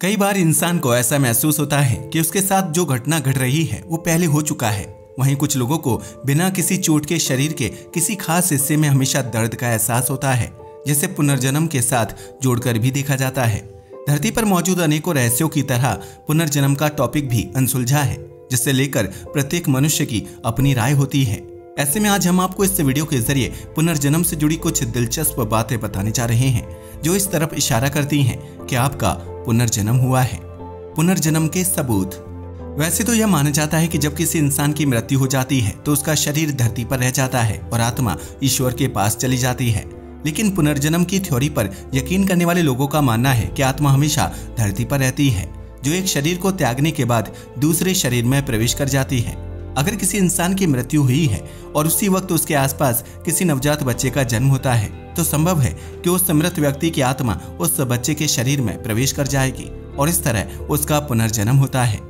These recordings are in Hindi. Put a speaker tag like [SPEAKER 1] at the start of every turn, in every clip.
[SPEAKER 1] कई बार इंसान को ऐसा महसूस होता है कि उसके साथ जो घटना घट रही है वो पहले हो चुका है। वहीं कुछ लोगों को बिना किसी चोट के शरीर के किसी खास हिस्से में हमेशा दर्द का एहसास होता है, जिसे पुनर्जन्म के साथ जोड़कर भी देखा जाता है। धरती पर मौजूद अनेकों रहस्यों की तरह पुनर्जन्म का टॉपिक भी अनसुलझा है, जिससे लेकर प्रत्येक मनुष्य की अपनी राय होती है। ऐसे में आज हम आपको इस वीडियो के जरिए पुनर्जन्म से जुड़ी कुछ दिलचस्प बातें बताने जा रहे हैं, जो इस तरफ इशारा करती हैं कि आपका पुनर्जन्म हुआ है। पुनर्जन्म के सबूत। वैसे तो यह माना जाता है कि जब किसी इंसान की मृत्यु हो जाती है तो उसका शरीर धरती पर रह जाता है और आत्मा ईश्वर के पास चली जाती है। लेकिन पुनर्जन्म की थ्योरी पर यकीन करने वाले लोगों का मानना है कि आत्मा हमेशा धरती पर रहती है, जो एक शरीर को त्यागने के बाद दूसरे शरीर में प्रवेश कर जाती है। अगर किसी इंसान की मृत्यु हुई है और उसी वक्त उसके आसपास किसी नवजात बच्चे का जन्म होता है, तो संभव है कि उस मृत व्यक्ति की आत्मा उस बच्चे के शरीर में प्रवेश कर जाएगी और इस तरह उसका पुनर्जन्म होता है।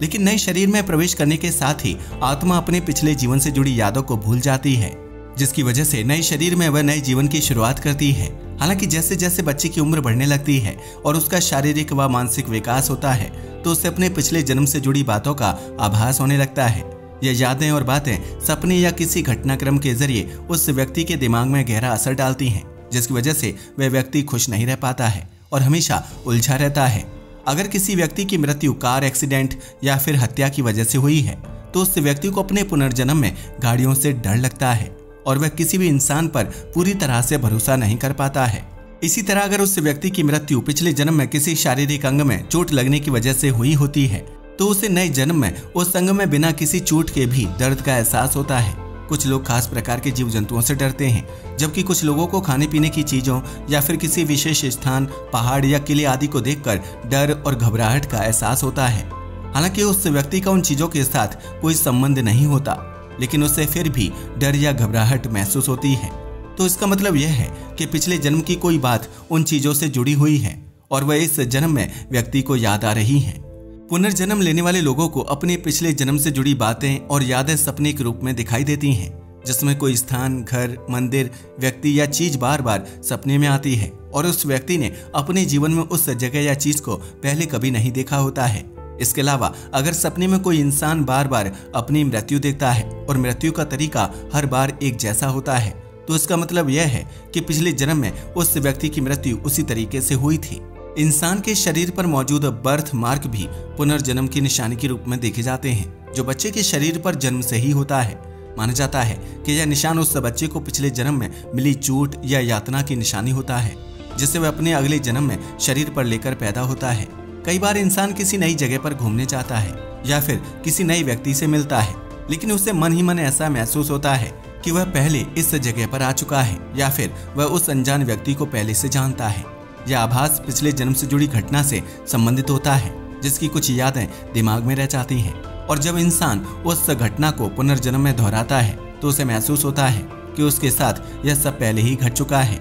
[SPEAKER 1] लेकिन नए शरीर में प्रवेश करने के साथ ही आत्मा अपने पिछले जीवन से जुड़ी यादों को भूल जाती है, जिसकी वजह से नए शरीर में वह नए जीवन की शुरुआत करती है। हालांकि जैसे जैसे बच्चे की उम्र बढ़ने लगती है और उसका शारीरिक व मानसिक विकास होता है, तो उसे अपने पिछले जन्म से जुड़ी बातों का आभास होने लगता है। यह यादें और बातें सपने या किसी घटनाक्रम के जरिए उस व्यक्ति के दिमाग में गहरा असर डालती हैं, जिसकी वजह से वह व्यक्ति खुश नहीं रह पाता है और हमेशा उलझा रहता है। अगर किसी व्यक्ति की मृत्यु कार एक्सीडेंट या फिर हत्या की वजह से हुई है, तो उस व्यक्ति को अपने पुनर्जन्म में गाड़ियों से डर लगता है और वह किसी भी इंसान पर पूरी तरह से भरोसा नहीं कर पाता है। इसी तरह अगर उस व्यक्ति की मृत्यु पिछले जन्म में किसी शारीरिक अंग में चोट लगने की वजह से हुई होती है, तो उसे नए जन्म में उस अंग में बिना किसी चोट के भी दर्द का एहसास होता है। कुछ लोग खास प्रकार के जीव जंतुओं से डरते हैं, जबकि कुछ लोगों को खाने पीने की चीजों या फिर किसी विशेष स्थान, पहाड़ या किले आदि को देखकर डर और घबराहट का एहसास होता है। हालांकि उस व्यक्ति का उन चीजों के साथ कोई संबंध नहीं होता, लेकिन उसे फिर भी डर या घबराहट महसूस होती है। तो इसका मतलब यह है कि पिछले जन्म की कोई बात उन चीजों से जुड़ी हुई है और वह इस जन्म में व्यक्ति को याद आ रही है। पुनर्जन्म लेने वाले लोगों को अपने पिछले जन्म से जुड़ी बातें और यादें सपने के रूप में दिखाई देती हैं, जिसमें कोई स्थान, घर, मंदिर, व्यक्ति या चीज बार बार सपने में आती है और उस व्यक्ति ने अपने जीवन में उस जगह या चीज को पहले कभी नहीं देखा होता है। इसके अलावा अगर सपने में कोई इंसान बार बार अपनी मृत्यु देखता है और मृत्यु का तरीका हर बार एक जैसा होता है, तो इसका मतलब यह है कि पिछले जन्म में उस व्यक्ति की मृत्यु उसी तरीके से हुई थी। इंसान के शरीर पर मौजूद बर्थ मार्क भी पुनर्जन्म की निशानी के रूप में देखे जाते हैं, जो बच्चे के शरीर पर जन्म से ही होता है। माना जाता है कि यह निशान उस बच्चे को पिछले जन्म में मिली चोट या यातना की निशानी होता है, जिसे वह अपने अगले जन्म में शरीर पर लेकर पैदा होता है। कई बार इंसान किसी नई जगह पर घूमने जाता है या फिर किसी नए व्यक्ति से मिलता है, लेकिन उसे मन ही मन ऐसा महसूस होता है कि वह पहले इस जगह पर आ चुका है या फिर वह उस अनजान व्यक्ति को पहले से जानता है। यह आभास पिछले जन्म से जुड़ी घटना से संबंधित होता है, जिसकी कुछ यादें दिमाग में रह जाती हैं। और जब इंसान उस घटना को पुनर्जन्म में दोहराता है, तो उसे महसूस होता है कि उसके साथ यह सब पहले ही घट चुका है।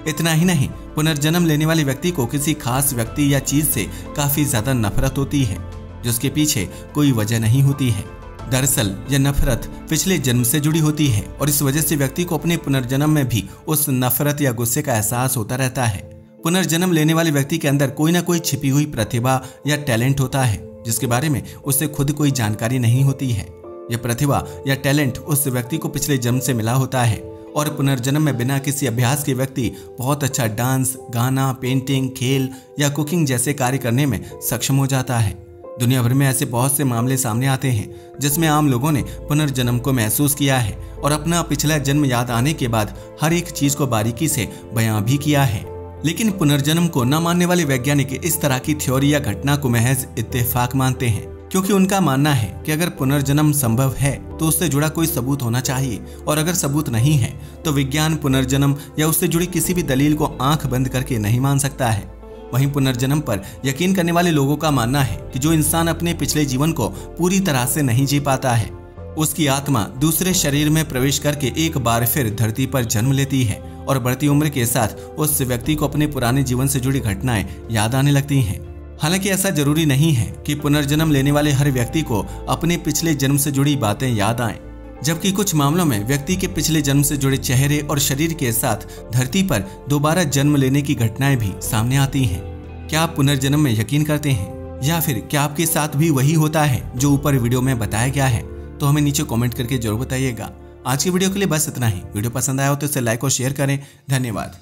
[SPEAKER 1] इतना ही नहीं, पुनर्जन्म लेने वाले व्यक्ति को किसी खास व्यक्ति या चीज से काफी ज्यादा नफरत होती है, जिसके पीछे कोई वजह नहीं होती है। दरअसल यह नफरत पिछले जन्म से जुड़ी होती है और इस वजह से व्यक्ति को अपने पुनर्जन्म में भी उस नफरत या गुस्से का एहसास होता रहता है। पुनर्जन्म लेने वाले व्यक्ति के अंदर कोई ना कोई छिपी हुई प्रतिभा या टैलेंट होता है, जिसके बारे में उसे खुद कोई जानकारी नहीं होती है। यह प्रतिभा या टैलेंट उस व्यक्ति को पिछले जन्म से मिला होता है और पुनर्जन्म में बिना किसी अभ्यास के व्यक्ति बहुत अच्छा डांस, गाना, पेंटिंग, खेल या कुकिंग जैसे कार्य करने में सक्षम हो जाता है। दुनिया भर में ऐसे बहुत से मामले सामने आते हैं, जिसमें आम लोगों ने पुनर्जन्म को महसूस किया है और अपना पिछला जन्म याद आने के बाद हर एक चीज को बारीकी से बयां भी किया है। लेकिन पुनर्जन्म को न मानने वाले वैज्ञानिक इस तरह की थ्योरी या घटना को महज इत्तेफाक मानते हैं, क्योंकि उनका मानना है कि अगर पुनर्जन्म संभव है तो उससे जुड़ा कोई सबूत होना चाहिए, और अगर सबूत नहीं है तो विज्ञान पुनर्जन्म या उससे जुड़ी किसी भी दलील को आंख बंद करके नहीं मान सकता है। वहीं पुनर्जन्म पर यकीन करने वाले लोगों का मानना है कि जो इंसान अपने पिछले जीवन को पूरी तरह से नहीं जी पाता है, उसकी आत्मा दूसरे शरीर में प्रवेश करके एक बार फिर धरती पर जन्म लेती है और बढ़ती उम्र के साथ उस व्यक्ति को अपने पुराने जीवन से जुड़ी घटनाएं याद आने लगती हैं। हालांकि ऐसा जरूरी नहीं है कि पुनर्जन्म लेने वाले हर व्यक्ति को अपने पिछले जन्म से जुड़ी बातें याद आएं, जबकि कुछ मामलों में व्यक्ति के पिछले जन्म से जुड़े चेहरे और शरीर के साथ धरती पर दोबारा जन्म लेने की घटनाएं भी सामने आती हैं। क्या आप पुनर्जन्म में यकीन करते हैं, या फिर क्या आपके साथ भी वही होता है जो ऊपर वीडियो में बताया गया है? तो हमें नीचे कमेंट करके जरूर बताइएगा। आज की वीडियो के लिए बस इतना ही। वीडियो पसंद आया हो तो इसे लाइक और शेयर करें। धन्यवाद।